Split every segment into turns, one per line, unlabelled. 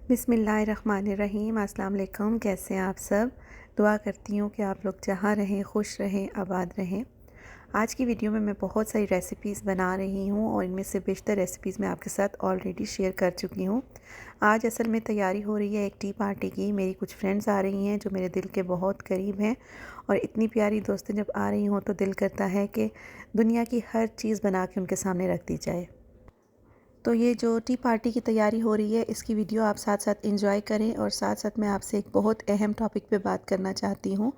بسم اللہ الرحمن الرحیم۔ السلام علیکم، کیسے ہیں آپ سب؟ دعا کرتی ہوں کہ آپ لوگ جہاں رہیں خوش رہیں، آباد رہیں۔ آج کی ویڈیو میں بہت ساری ریسیپیز بنا رہی ہوں اور ان میں سے بیشتر ریسیپیز میں آپ کے ساتھ آلریڈی شیئر کر چکی ہوں۔ آج اصل میں تیاری ہو رہی ہے ایک ٹی پارٹی کی۔ میری کچھ فرینڈز آ رہی ہیں جو میرے دل کے بہت قریب ہیں، اور اتنی پیاری دوستیں جب آ رہی ہوں تو دل کرتا ہے کہ دنیا کی ہر چیز بنا کے ان کے سامنے رکھ دی جائے۔ تو یہ جو ٹی پارٹی کی تیاری ہو رہی ہے اس کی ویڈیو آپ ساتھ ساتھ انجوائے کریں، اور ساتھ ساتھ میں آپ سے ایک بہت اہم ٹاپک پہ بات کرنا چاہتی ہوں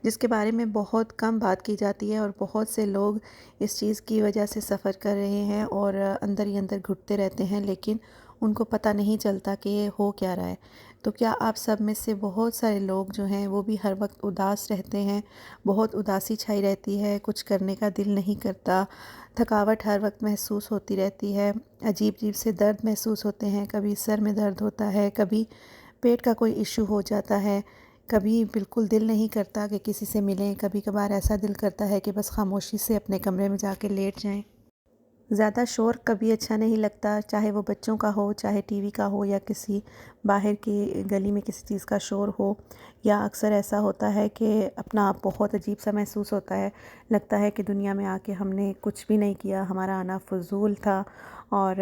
جس کے بارے میں بہت کم بات کی جاتی ہے، اور بہت سے لوگ اس چیز کی وجہ سے سفر کر رہے ہیں اور اندر ہی اندر گھٹتے رہتے ہیں، لیکن ان کو پتہ نہیں چلتا کہ یہ ہو کیا رہا ہے۔ تو کیا آپ سب میں سے بہت سارے لوگ جو ہیں وہ بھی ہر وقت اداس رہتے ہیں، بہت اداسی چھائی رہتی ہے، کچھ کرنے کا دل نہیں کرتا، تھکاوٹ ہر وقت محسوس ہوتی رہتی ہے، عجیب عجیب سے درد محسوس ہوتے ہیں، کبھی سر میں درد ہوتا ہے، کبھی پیٹ کا کوئی ایشو ہو جاتا ہے، کبھی بالکل دل نہیں کرتا کہ کسی سے ملیں، کبھی کبھار ایسا دل کرتا ہے کہ بس خاموشی سے اپنے کمرے میں جا کے لیٹ جائیں۔ زیادہ شور کبھی اچھا نہیں لگتا، چاہے وہ بچوں کا ہو، چاہے ٹی وی کا ہو، یا کسی باہر کی گلی میں کسی چیز کا شور ہو، یا اکثر ایسا ہوتا ہے کہ اپنا آپ بہت عجیب سا محسوس ہوتا ہے، لگتا ہے کہ دنیا میں آ کے ہم نے کچھ بھی نہیں کیا، ہمارا آنا فضول تھا، اور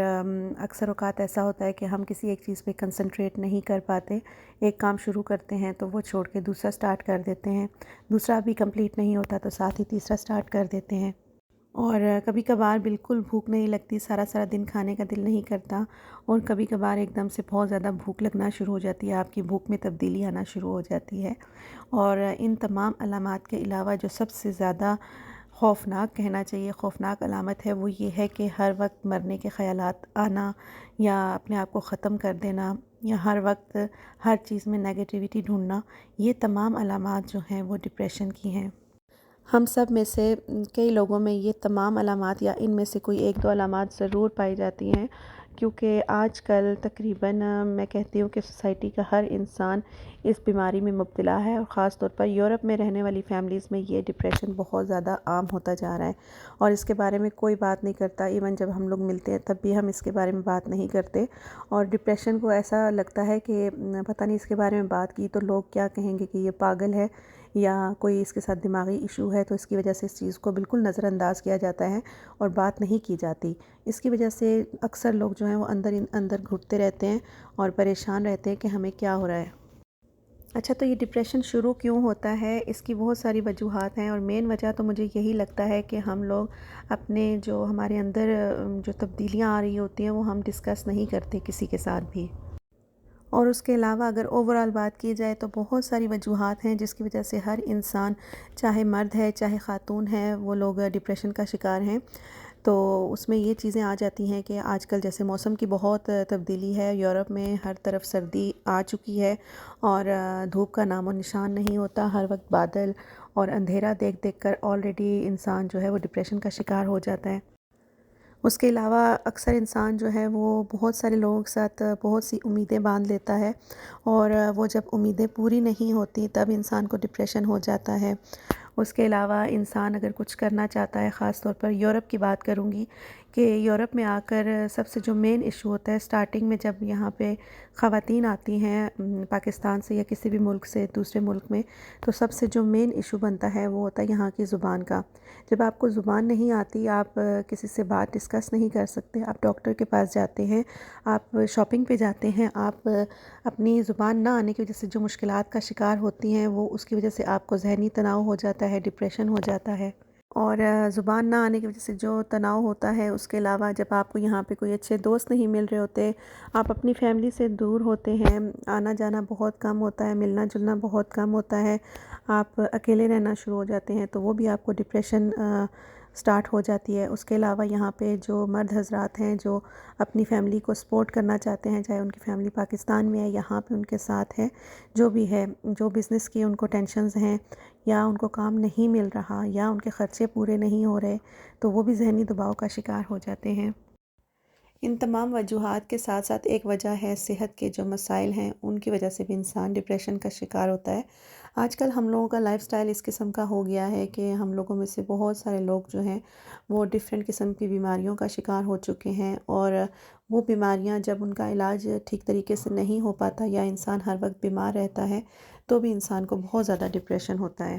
اکثر اوقات ایسا ہوتا ہے کہ ہم کسی ایک چیز پہ کنسنٹریٹ نہیں کر پاتے، ایک کام شروع کرتے ہیں تو وہ چھوڑ کے دوسرا سٹارٹ کر دیتے ہیں، دوسرا بھی کمپلیٹ نہیں ہوتا تو ساتھ ہی تیسرا سٹارٹ کر دیتے ہیں، اور کبھی کبھار بالکل بھوک نہیں لگتی، سارا سارا دن کھانے کا دل نہیں کرتا، اور کبھی کبھار ایک دم سے بہت زیادہ بھوک لگنا شروع ہو جاتی ہے، آپ کی بھوک میں تبدیلی آنا شروع ہو جاتی ہے۔ اور ان تمام علامات کے علاوہ جو سب سے زیادہ خوفناک کہنا چاہیے، خوفناک علامت ہے، وہ یہ ہے کہ ہر وقت مرنے کے خیالات آنا، یا اپنے آپ کو ختم کر دینا، یا ہر وقت ہر چیز میں نیگیٹیوٹی ڈھونڈنا۔ یہ تمام علامات جو ہیں وہ ڈپریشن کی ہیں۔ ہم سب میں سے کئی لوگوں میں یہ تمام علامات یا ان میں سے کوئی ایک دو علامات ضرور پائی جاتی ہیں، کیونکہ آج کل تقریباً میں کہتی ہوں کہ سوسائٹی کا ہر انسان اس بیماری میں مبتلا ہے، اور خاص طور پر یورپ میں رہنے والی فیملیز میں یہ ڈپریشن بہت زیادہ عام ہوتا جا رہا ہے، اور اس کے بارے میں کوئی بات نہیں کرتا، ایون جب ہم لوگ ملتے ہیں تب بھی ہم اس کے بارے میں بات نہیں کرتے، اور ڈپریشن کو ایسا لگتا ہے کہ پتہ نہیں اس کے بارے میں بات کی تو لوگ کیا کہیں گے کہ یہ پاگل ہے، یا کوئی اس کے ساتھ دماغی ایشو ہے، تو اس کی وجہ سے اس چیز کو بالکل نظر انداز کیا جاتا ہے اور بات نہیں کی جاتی۔ اس کی وجہ سے اکثر لوگ جو ہیں وہ اندر گھٹتے رہتے ہیں اور پریشان رہتے ہیں کہ ہمیں کیا ہو رہا ہے۔ اچھا، تو یہ ڈپریشن شروع کیوں ہوتا ہے؟ اس کی بہت ساری وجوہات ہیں، اور مین وجہ تو مجھے یہی لگتا ہے کہ ہم لوگ اپنے جو ہمارے اندر جو تبدیلیاں آ رہی ہوتی ہیں وہ ہم ڈسکس نہیں کرتے کسی کے ساتھ بھی۔ اور اس کے علاوہ اگر اوورآل بات کی جائے تو بہت ساری وجوہات ہیں جس کی وجہ سے ہر انسان، چاہے مرد ہے چاہے خاتون ہے، وہ لوگ ڈپریشن کا شکار ہیں۔ تو اس میں یہ چیزیں آ جاتی ہیں کہ آج کل جیسے موسم کی بہت تبدیلی ہے، یورپ میں ہر طرف سردی آ چکی ہے، اور دھوپ کا نام و نشان نہیں ہوتا، ہر وقت بادل اور اندھیرا دیکھ دیکھ کر آلریڈی انسان جو ہے وہ ڈپریشن کا شکار ہو جاتا ہے۔ اس کے علاوہ اکثر انسان جو ہے وہ بہت سارے لوگوں کے ساتھ بہت سی امیدیں باندھ لیتا ہے، اور وہ جب امیدیں پوری نہیں ہوتی تب انسان کو ڈپریشن ہو جاتا ہے۔ اس کے علاوہ انسان اگر کچھ کرنا چاہتا ہے، خاص طور پر یورپ کی بات کروں گی، کہ یورپ میں آ کر سب سے جو مین ایشو ہوتا ہے سٹارٹنگ میں، جب یہاں پہ خواتین آتی ہیں پاکستان سے یا کسی بھی ملک سے دوسرے ملک میں، تو سب سے جو مین ایشو بنتا ہے وہ ہوتا ہے یہاں کی زبان کا۔ جب آپ کو زبان نہیں آتی، آپ کسی سے بات ڈسکس نہیں کر سکتے، آپ ڈاکٹر کے پاس جاتے ہیں، آپ شاپنگ پہ جاتے ہیں، آپ اپنی زبان نہ آنے کی وجہ سے جو مشکلات کا شکار ہوتی ہیں، وہ اس کی وجہ سے آپ کو ذہنی تناؤ ہو جاتا ہے، ڈپریشن ہو جاتا ہے۔ اور زبان نہ آنے کی وجہ سے جو تناؤ ہوتا ہے، اس کے علاوہ جب آپ کو یہاں پہ کوئی اچھے دوست نہیں مل رہے ہوتے، آپ اپنی فیملی سے دور ہوتے ہیں، آنا جانا بہت کم ہوتا ہے، ملنا جلنا بہت کم ہوتا ہے، آپ اکیلے رہنا شروع ہو جاتے ہیں، تو وہ بھی آپ کو ڈپریشن سٹارٹ ہو جاتی ہے۔ اس کے علاوہ یہاں پہ جو مرد حضرات ہیں جو اپنی فیملی کو سپورٹ کرنا چاہتے ہیں، چاہے ان کی فیملی پاکستان میں ہے، یہاں پہ ان کے ساتھ ہے، جو بھی ہے، جو بزنس کی ان کو ٹینشنز ہیں، یا ان کو کام نہیں مل رہا، یا ان کے خرچے پورے نہیں ہو رہے، تو وہ بھی ذہنی دباؤ کا شکار ہو جاتے ہیں۔ ان تمام وجوہات کے ساتھ ساتھ ایک وجہ ہے صحت کے جو مسائل ہیں، ان کی وجہ سے بھی انسان ڈپریشن کا شکار ہوتا ہے۔ آج کل ہم لوگوں کا لائف سٹائل اس قسم کا ہو گیا ہے کہ ہم لوگوں میں سے بہت سارے لوگ جو ہیں وہ ڈیفرنٹ قسم کی بیماریوں کا شکار ہو چکے ہیں، اور وہ بیماریاں جب ان کا علاج ٹھیک طریقے سے نہیں ہو پاتا یا انسان ہر وقت بیمار رہتا ہے تو بھی انسان کو بہت زیادہ ڈپریشن ہوتا ہے۔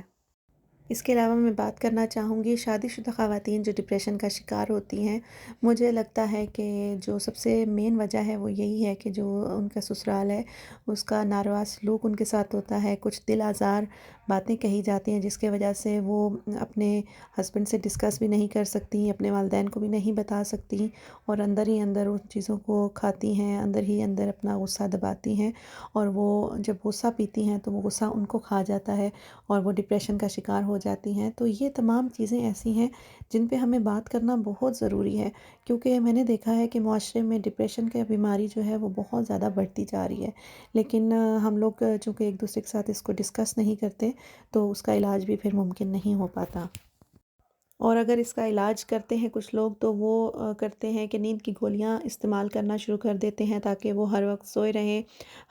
اس کے علاوہ میں بات کرنا چاہوں گی شادی شدہ خواتین جو ڈپریشن کا شکار ہوتی ہیں۔ مجھے لگتا ہے کہ جو سب سے مین وجہ ہے وہ یہی ہے کہ جو ان کا سسرال ہے اس کا ناروا سلوک ان کے ساتھ ہوتا ہے، کچھ دل آزار باتیں کہی جاتی ہیں جس کے وجہ سے وہ اپنے ہسبینڈ سے ڈسکس بھی نہیں کر سکتی، اپنے والدین کو بھی نہیں بتا سکتی، اور اندر ہی اندر ان چیزوں کو کھاتی ہیں، اندر ہی اندر اپنا غصہ دباتی ہیں، اور وہ جب غصہ پیتی ہیں تو وہ غصہ ان کو کھا جاتا ہے اور وہ ڈپریشن کا شکار ہو جاتی ہیں۔ تو یہ تمام چیزیں ایسی ہیں جن پہ ہمیں بات کرنا بہت ضروری ہے، کیونکہ میں نے دیکھا ہے کہ معاشرے میں ڈپریشن کی بیماری جو ہے وہ بہت زیادہ بڑھتی جا رہی ہے، لیکن ہم لوگ چونکہ ایک دوسرے کے ساتھ اس کو ڈسکس نہیں کرتے تو اس کا علاج بھی پھر ممکن نہیں ہو پاتا۔ اور اگر اس کا علاج کرتے ہیں کچھ لوگ تو وہ کرتے ہیں کہ نیند کی گولیاں استعمال کرنا شروع کر دیتے ہیں تاکہ وہ ہر وقت سوئے رہیں،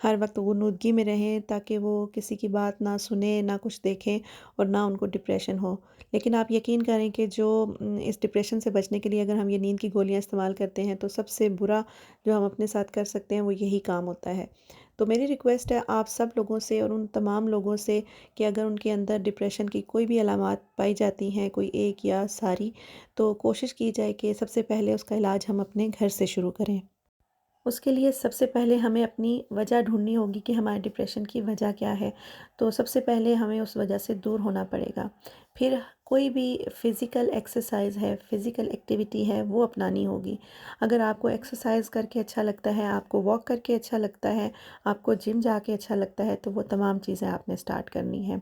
ہر وقت غنودگی میں رہیں، تاکہ وہ کسی کی بات نہ سنیں، نہ کچھ دیکھیں اور نہ ان کو ڈپریشن ہو۔ لیکن آپ یقین کریں کہ جو اس ڈپریشن سے بچنے کے لیے اگر ہم یہ نیند کی گولیاں استعمال کرتے ہیں تو سب سے برا جو ہم اپنے ساتھ کر سکتے ہیں وہ یہی کام ہوتا ہے۔ تو میری ریکویسٹ ہے آپ سب لوگوں سے اور ان تمام لوگوں سے کہ اگر ان کے اندر ڈپریشن کی کوئی بھی علامات پائی جاتی ہیں، کوئی ایک یا ساری، تو کوشش کی جائے کہ سب سے پہلے اس کا علاج ہم اپنے گھر سے شروع کریں۔ اس کے لیے سب سے پہلے ہمیں اپنی وجہ ڈھونڈنی ہوگی کہ ہمارے ڈپریشن کی وجہ کیا ہے، تو سب سے پہلے ہمیں اس وجہ سے دور ہونا پڑے گا۔ پھر کوئی بھی فزیکل ایکسرسائز ہے، فزیکل ایکٹیویٹی ہے، وہ اپنانی ہوگی۔ اگر آپ کو ایکسرسائز کر کے اچھا لگتا ہے، آپ کو واک کر کے اچھا لگتا ہے، آپ کو جم جا کے اچھا لگتا ہے تو وہ تمام چیزیں آپ نے سٹارٹ کرنی ہیں۔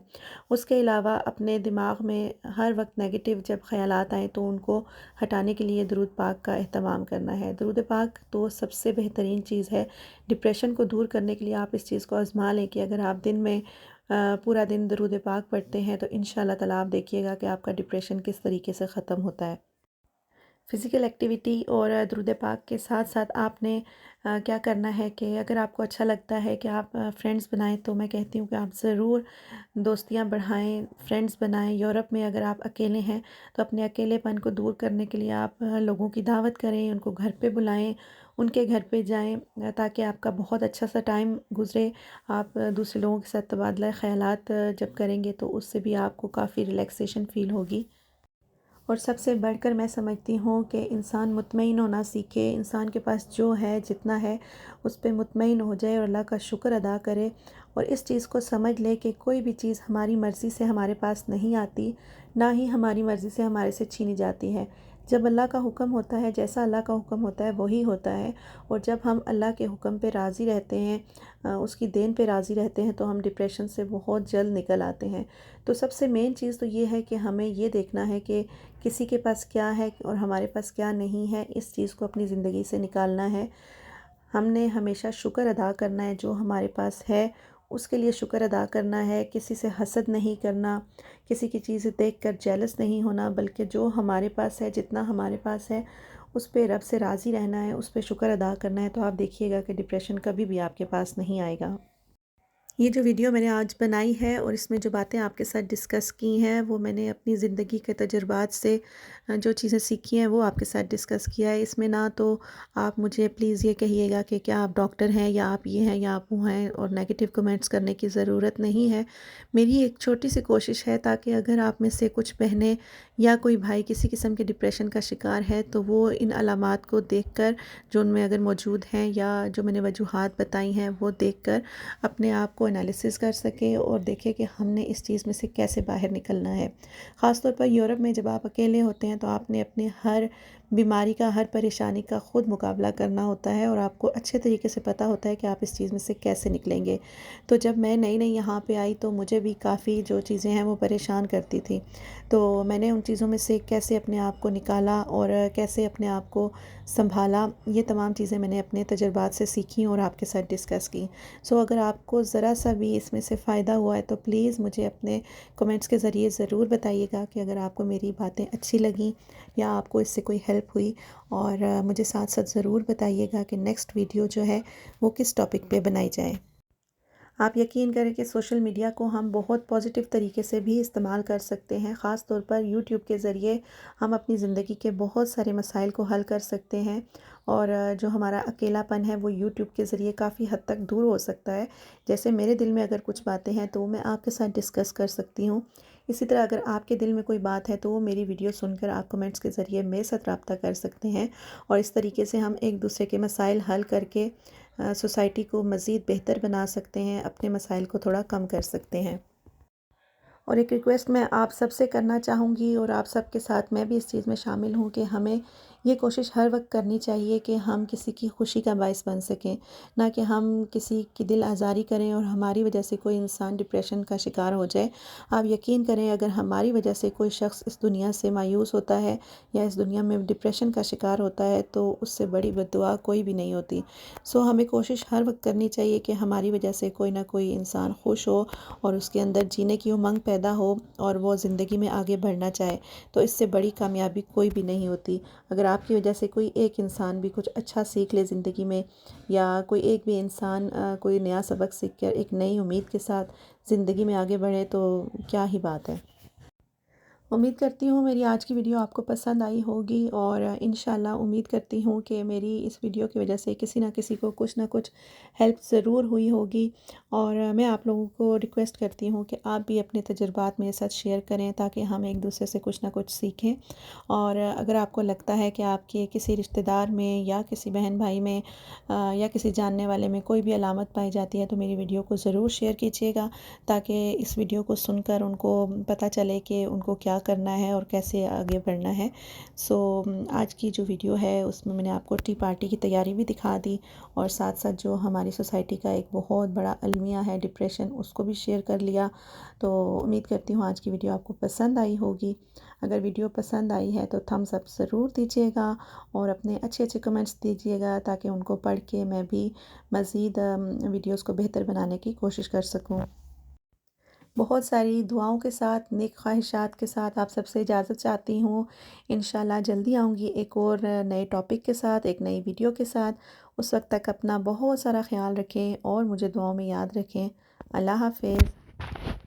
اس کے علاوہ اپنے دماغ میں ہر وقت نیگیٹو جب خیالات آئیں تو ان کو ہٹانے کے لیے درود پاک کا اہتمام کرنا ہے۔ درود پاک تو سب سے بہترین چیز ہے ڈپریشن کو دور کرنے کے لیے۔ آپ اس چیز کو آزما لیں کہ اگر آپ دن میں پورا دن درود پاک پڑھتے ہیں تو انشاءاللہ تعالیٰ آپ دیکھیے گا کہ آپ کا ڈپریشن کس طریقے سے ختم ہوتا ہے۔ فزیکل ایکٹیویٹی اور درود پاک کے ساتھ ساتھ آپ نے کیا کرنا ہے کہ اگر آپ کو اچھا لگتا ہے کہ آپ فرینڈز بنائیں تو میں کہتی ہوں کہ آپ ضرور دوستیاں بڑھائیں، فرینڈز بنائیں۔ یورپ میں اگر آپ اکیلے ہیں تو اپنے اکیلے پن کو دور کرنے کے لیے آپ لوگوں کی دعوت کریں، ان کو گھر پہ بلائیں، ان کے گھر پہ جائیں تاکہ آپ کا بہت اچھا سا ٹائم گزرے۔ آپ دوسرے لوگوں کے ساتھ تبادلہ خیالات جب کریں گے تو اس سے بھی آپ کو کافی ریلیکسیشن فیل ہوگی۔ اور سب سے بڑھ کر میں سمجھتی ہوں کہ انسان مطمئن ہونا سیکھے، انسان کے پاس جو ہے جتنا ہے اس پہ مطمئن ہو جائے اور اللہ کا شکر ادا کرے، اور اس چیز کو سمجھ لے کہ کوئی بھی چیز ہماری مرضی سے ہمارے پاس نہیں آتی، نہ ہی ہماری مرضی سے ہمارے سے چھینی جاتی ہے۔ جب اللہ کا حکم ہوتا ہے، جیسا اللہ کا حکم ہوتا ہے وہی ہوتا ہے، اور جب ہم اللہ کے حکم پہ راضی رہتے ہیں، اس کی دین پہ راضی رہتے ہیں تو ہم ڈپریشن سے بہت جلد نکل آتے ہیں۔ تو سب سے مین چیز تو یہ ہے کہ ہمیں یہ دیکھنا ہے کہ کسی کے پاس کیا ہے اور ہمارے پاس کیا نہیں ہے، اس چیز کو اپنی زندگی سے نکالنا ہے۔ ہم نے ہمیشہ شکر ادا کرنا ہے، جو ہمارے پاس ہے اس کے لیے شکر ادا کرنا ہے، کسی سے حسد نہیں کرنا، کسی کی چیز دیکھ کر جیلس نہیں ہونا، بلکہ جو ہمارے پاس ہے، جتنا ہمارے پاس ہے اس پہ رب سے راضی رہنا ہے، اس پہ شکر ادا کرنا ہے، تو آپ دیکھیے گا کہ ڈپریشن کبھی بھی آپ کے پاس نہیں آئے گا۔ یہ جو ویڈیو میں نے آج بنائی ہے اور اس میں جو باتیں آپ کے ساتھ ڈسکس کی ہیں وہ میں نے اپنی زندگی کے تجربات سے جو چیزیں سیکھی ہیں وہ آپ کے ساتھ ڈسکس کیا ہے۔ اس میں نہ تو آپ مجھے پلیز یہ کہیے گا کہ کیا آپ ڈاکٹر ہیں یا آپ یہ ہیں یا آپ وہ ہیں، اور نیگیٹو کمنٹس کرنے کی ضرورت نہیں ہے۔ میری ایک چھوٹی سی کوشش ہے تاکہ اگر آپ میں سے کچھ بہنیں یا کوئی بھائی کسی قسم کے ڈپریشن کا شکار ہے تو وہ ان علامات کو دیکھ کر جو ان میں اگر موجود ہیں یا جو میں نے وجوہات بتائی ہیں وہ دیکھ کر اپنے آپ کو انالیسس کر سکے اور دیکھے کہ ہم نے اس چیز میں سے کیسے باہر نکلنا ہے۔ خاص طور پر یورپ میں جب آپ اکیلے ہوتے ہیں تو آپ نے اپنے ہر بیماری کا، ہر پریشانی کا خود مقابلہ کرنا ہوتا ہے، اور آپ کو اچھے طریقے سے پتہ ہوتا ہے کہ آپ اس چیز میں سے کیسے نکلیں گے۔ تو جب میں نئی نئی یہاں پہ آئی تو مجھے بھی کافی جو چیزیں ہیں وہ پریشان کرتی تھی، تو میں نے ان چیزوں میں سے کیسے اپنے آپ کو نکالا اور کیسے اپنے آپ کو سنبھالا، یہ تمام چیزیں میں نے اپنے تجربات سے سیکھی اور آپ کے ساتھ ڈسکس کی۔ سو اگر آپ کو ذرا سا بھی اس میں سے فائدہ ہوا ہے تو پلیز مجھے اپنے کمنٹس کے ذریعے ضرور بتائیے گا کہ اگر آپ کو میری باتیں اچھی لگیں یا آپ کو اس سے کوئی ہیلپ ہوئی، اور مجھے ساتھ ساتھ ضرور بتائیے گا کہ نیکسٹ ویڈیو جو ہے وہ کس ٹاپک پہ بنائی جائے۔ آپ یقین کریں کہ سوشل میڈیا کو ہم بہت پازیٹیو طریقے سے بھی استعمال کر سکتے ہیں، خاص طور پر یوٹیوب کے ذریعے ہم اپنی زندگی کے بہت سارے مسائل کو حل کر سکتے ہیں، اور جو ہمارا اکیلا پن ہے وہ یوٹیوب کے ذریعے کافی حد تک دور ہو سکتا ہے۔ جیسے میرے دل میں اگر کچھ باتیں ہیں تو وہ میں آپ کے ساتھ ڈسکس کر سکتی ہوں، اسی طرح اگر آپ کے دل میں کوئی بات ہے تو وہ میری ویڈیو سن کر آپ کمنٹس کے ذریعے میرے ساتھ رابطہ کر سکتے ہیں، اور اس طریقے سے ہم ایک دوسرے کے مسائل حل کر کے سوسائٹی کو مزید بہتر بنا سکتے ہیں، اپنے مسائل کو تھوڑا کم کر سکتے ہیں۔ اور ایک ریکویسٹ میں آپ سب سے کرنا چاہوں گی، اور آپ سب کے ساتھ میں بھی اس چیز میں شامل ہوں، کہ ہمیں یہ کوشش ہر وقت کرنی چاہیے کہ ہم کسی کی خوشی کا باعث بن سکیں، نہ کہ ہم کسی کی دل آزاری کریں اور ہماری وجہ سے کوئی انسان ڈپریشن کا شکار ہو جائے۔ آپ یقین کریں اگر ہماری وجہ سے کوئی شخص اس دنیا سے مایوس ہوتا ہے یا اس دنیا میں ڈپریشن کا شکار ہوتا ہے تو اس سے بڑی بد دعا کوئی بھی نہیں ہوتی۔ ہمیں کوشش ہر وقت کرنی چاہیے کہ ہماری وجہ سے کوئی نہ کوئی انسان خوش ہو اور اس کے اندر جینے کی امنگ پیدا ہو اور وہ زندگی میں آگے بڑھنا چاہے، تو اس سے بڑی کامیابی کوئی بھی نہیں ہوتی۔ اگر آپ کی وجہ سے کوئی ایک انسان بھی کچھ اچھا سیکھ لے زندگی میں، یا کوئی ایک بھی انسان کوئی نیا سبق سیکھ کر ایک نئی امید کے ساتھ زندگی میں آگے بڑھے، تو کیا ہی بات ہے۔ امید کرتی ہوں میری آج کی ویڈیو آپ کو پسند آئی ہوگی، اور انشاءاللہ امید کرتی ہوں کہ میری اس ویڈیو کی وجہ سے کسی نہ کسی کو کچھ نہ کچھ ہیلپ ضرور ہوئی ہوگی، اور میں آپ لوگوں کو ریکویسٹ کرتی ہوں کہ آپ بھی اپنے تجربات میرے ساتھ شیئر کریں تاکہ ہم ایک دوسرے سے کچھ نہ کچھ سیکھیں۔ اور اگر آپ کو لگتا ہے کہ آپ کے کسی رشتہ دار میں یا کسی بہن بھائی میں یا کسی جاننے والے میں کوئی بھی علامت پائی جاتی ہے تو میری ویڈیو کو ضرور شیئر کیجیے گا، تاکہ اس ویڈیو کو سن کر ان کو پتہ چلے کہ ان کو کیا کرنا ہے اور کیسے آگے بڑھنا ہے۔ آج کی جو ویڈیو ہے اس میں نے آپ کو ٹی پارٹی کی تیاری بھی دکھا دی، اور ساتھ ساتھ جو ہماری سوسائٹی کا ایک بہت بڑا المیہ ہے ڈپریشن، اس کو بھی شیئر کر لیا۔ تو امید کرتی ہوں آج کی ویڈیو آپ کو پسند آئی ہوگی۔ اگر ویڈیو پسند آئی ہے تو تھمز اپ ضرور دیجیے گا، اور اپنے اچھے اچھے کمنٹس دیجیے گا تاکہ ان کو پڑھ کے میں بھی مزید ویڈیوز کو بہتر بنانے کی کوشش کر سکوں۔ بہت ساری دعاؤں کے ساتھ، نیک خواہشات کے ساتھ آپ سب سے اجازت چاہتی ہوں۔ انشاءاللہ جلدی آؤں گی ایک اور نئے ٹاپک کے ساتھ، ایک نئی ویڈیو کے ساتھ۔ اس وقت تک اپنا بہت سارا خیال رکھیں اور مجھے دعاؤں میں یاد رکھیں۔ اللہ حافظ۔